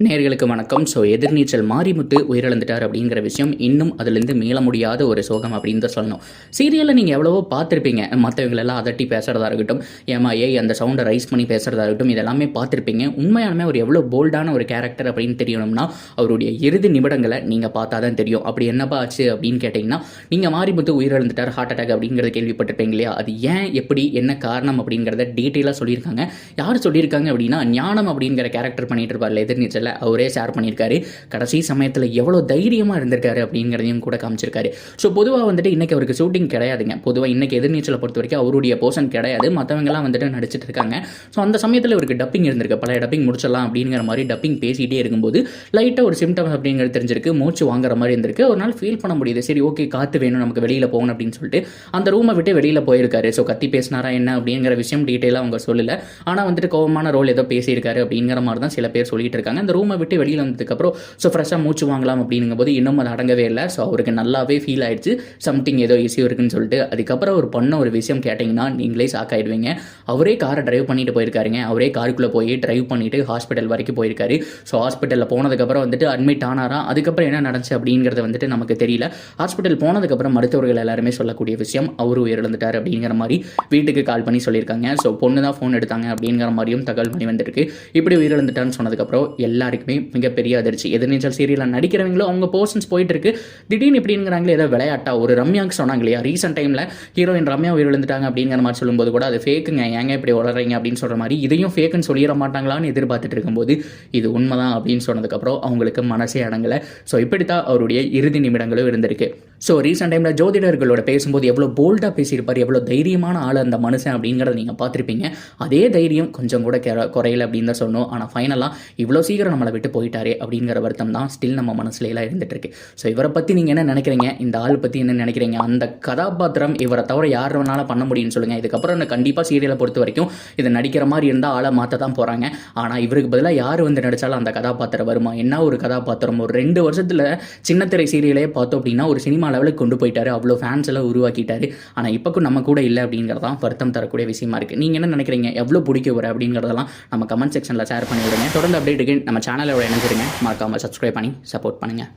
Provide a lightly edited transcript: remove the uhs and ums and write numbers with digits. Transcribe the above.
நேயர்களுக்கு வணக்கம். எதிர்நீச்சல் மாரிமுத்து உயிரிழந்துட்டார் அப்படிங்கிற விஷயம் இன்னும் அதுலேருந்து மீள முடியாத ஒரு சோகம் அப்படின்னு தான் சொல்லணும். சீரியலில் நீங்கள் எவ்வளவோ பார்த்துருப்பீங்க. மற்றவங்களெல்லாம் அதட்டி பேசுகிறதா இருக்கட்டும், அந்த சவுண்டை ரைஸ் பண்ணி பேசுகிறதா இருக்கட்டும், இதெல்லாமே பார்த்துருப்பீங்க. உண்மையாலுமே அவர் எவ்வளோ போல்டான ஒரு கேரக்டர் அப்படின்னு தெரியணும்னா அவருடைய இறுதி நிமிடங்களை நீங்கள் பார்த்தா தான் தெரியும். அப்படி என்னப்பா ஆச்சு அப்படின்னு கேட்டிங்கன்னா, நீங்கள் மாரிமுத்து உயிரிழந்துட்டார், ஹார்ட் அட்டாக் அப்படிங்கிறத கேள்விப்பட்டிருப்பீங்க இல்லையா? அது ஏன், எப்படி, என்ன காரணம் அப்படிங்கிறத டீட்டெயிலாக சொல்லியிருக்காங்க. யார் சொல்லியிருக்காங்க அப்படின்னா, ஞானம் அப்படிங்கிற கேரக்டர் பண்ணிட்டு இருப்பார் எதிர்நீச்சல், அவரே ஷேர் பண்ணியிருக்காரு. கடைசி சமயத்தில் எவ்வளோ தைரியமாக இருந்திருக்காரு அப்படிங்கிறதையும் கூட காமிச்சிருக்காரு. ஸோ பொதுவாக வந்துட்டு இன்னைக்கு அவருக்கு ஷூட்டிங் கிடையாதுங்க. பொதுவாக இன்னைக்கு எதிர்நீச்சலை பொறுத்த வரைக்கும் அவருடைய போர்ஷன் கிடையாது. மற்றவங்கலாம் வந்துட்டு நடிச்சிட்டு இருக்காங்க. ஸோ அந்த சமயத்தில் இவருக்கு டப்பிங் இருந்திருக்கு. பழைய டப்பிங் முடிச்சிடலாம் அப்படிங்கிற மாதிரி டப்பிங் பேசிகிட்டே இருக்கும்போது லைட்டாக ஒரு சிம்டம்ஸ் அப்படிங்கிறது தெரிஞ்சிருக்கு. மூச்சு வாங்குற மாதிரி இருந்திருக்கு. ஒரு நாள் ஃபீல் பண்ண முடியுது. சரி, ஓகே, காற்று வேணும், நமக்கு வெளியில் போகணும் அப்படின்னு சொல்லிட்டு அந்த ரூமை விட்டு வெளியில் போயிருக்காரு. ஸோ கத்தி பேசினாரா என்ன அப்படிங்கிற விஷயம் டீட்டெயிலாக அவங்க சொல்லலை. ஆனால் வந்துட்டு கோபமான ரோல் ஏதோ பேசியிருக்காரு அப்படிங்கிற மாதிரி தான் சில பேர் சொல்லிட்டு இருக்காங்க. அந்த ரூமை விட்டு வெளியில் வந்ததுக்கப்புறம் ஃப்ரெஷ்ஷாக மூச்சு வாங்கலாம் அப்படிங்கும்போது இன்னும் அது அடங்கவே இல்லை. ஸோ அவருக்கு நல்லாவே ஃபீல் ஆயிடுச்சு, சம்திங் ஏதோ இஷ்யூ இருக்குன்னு சொல்லிட்டு. அதுக்கப்புறம் அவர் பண்ண ஒரு விஷயம் கேட்டிங்கன்னா நீங்களே ஷாக் ஆகிடுவீங்க. அவரே காரை டிரைவ் பண்ணிட்டு போயிருக்காருங்க. அவரே காருக்குள்ளே போய் டிரைவ் பண்ணிட்டு ஹாஸ்பிட்டல் வரைக்கும் போயிருக்காரு. ஸோ ஹாஸ்பிட்டலில் போனதுக்கப்புறம் வந்துட்டு அட்மிட் ஆனாராம். அதுக்கப்புறம் என்ன நடந்துச்சு அப்படிங்கிறது வந்துட்டு நமக்கு தெரியல. ஹாஸ்பிட்டல் போனதுக்கப்புறம் மருத்துவர்கள் எல்லாருமே சொல்லக்கூடிய விஷயம் அவர் உயிரிழந்துட்டார் அப்படிங்கிற மாதிரி வீட்டுக்கு கால் பண்ணி சொல்லியிருக்காங்க. ஸோ பொண்ணு தான் ஃபோன் எடுத்தாங்க அப்படிங்கிற மாதிரியும் தகவல் பண்ணி வந்திருக்கு. இப்படி உயிரிழந்துட்டான்னு சொன்னதுக்கப்புறம் எல்லாருக்குமே மிகப்பெரிய அதிர்ச்சி. எதிர்நீச்சல் சீரியலில் நடிக்கிறவங்களும் அவங்க போர்ஷன்ஸ் போயிட்டு இருக்கு. திடீர்னு இப்படிங்கிறாங்களே, ஏதோ விளையாட்டா. ஒரு ரம்யாவுக்கு சொன்னாங்க இல்லையா, ரீசெண்ட் டைமில் ஹீரோயின் ரம்யா உயிரிழந்துட்டாங்க அப்படிங்கிற மாதிரி சொல்லும்போது கூட அது ஃபேக்குங்க, ஏங்க இப்படி வளர்றீங்க அப்படின்னு சொல்கிற மாதிரி இதையும் ஃபேக்குன்னு சொல்லிட மாட்டாங்களான்னு எதிர்பார்த்துட்டு இருக்கும்போது இது உண்மைதான் அப்படின்னு சொன்னதுக்கப்புறம் அவங்களுக்கு மனசே அடங்கலை. ஸோ இப்படித்தான் அவருடைய இறுதி நிமிடங்களும் இருந்திருக்கு. ஸோ ரீசெண்ட் டைமில் ஜோதிடர்களோட பேசும்போது எவ்வளோ போல்டாக பேசியிருப்பார், எவ்வளோ தைரியமான ஆள் அந்த மனுஷன் அப்படிங்கிறத நீங்கள் பார்த்துருப்பீங்க. அதே தைரியம் கொஞ்சம் கூட குறையல அப்படின்னு தான் சொன்னோம். ஆனால் ஃபைனலாக இவ்வளோ சீக்கிரம் நம்மளை விட்டு போயிட்டாரே அப்படிங்கிற வருத்தம் தான் ஸ்டில் நம்ம மனசுல எல்லாம் இருந்துட்டு இருக்கு. ஸோ இவரை பற்றி நீங்கள் என்ன நினைக்கிறீங்க, இந்த ஆள் பற்றி என்ன நினைக்கிறீங்க, அந்த கதாபாத்திரம் இவரை தவிர யார் வேணாலும் பண்ண முடியும்னு சொல்லுங்கள். இதுக்கப்புறம் கண்டிப்பாக சீரியலை பொறுத்த வரைக்கும் இதை நடிக்கிற மாதிரி இருந்தால் ஆளை மாற்ற தான் போகிறாங்க. ஆனால் இவருக்கு பதிலாக யார் வந்து நடித்தாலும் அந்த கதாபாத்திரம் வருமா? என்ன ஒரு கதாபாத்திரம்! ஒரு 2 வருஷத்தில் சின்னத்திரை சீரியலே பார்த்தோம் அப்படின்னா ஒரு சினிமா லெவலுக்கு கொண்டு போயிட்டாரு. அவ்வளோ ஃபேன்ஸ் எல்லாம் உருவாக்கிட்டாரு. ஆனால் இப்போக்கும் நம்ம கூட இல்லை அப்படிங்கிறதான் வருத்தம் தரக்கூடிய விஷயமா இருக்குது. நீங்கள் என்ன நினைக்கிறீங்க, எவ்வளோ பிடிக்க வர அப்படிங்கிறதெல்லாம் நம்ம கமெண்ட் செக்ஷனில் ஷேர் பண்ணி விடுங்க. தொடர்ந்து அப்டேட்டுக்கு நம்ம சேனலோட இணைஞ்சிருங்க. மறக்காமல் சப்ஸ்கிரைப் பண்ணி சப்போர்ட் பண்ணுங்கள்.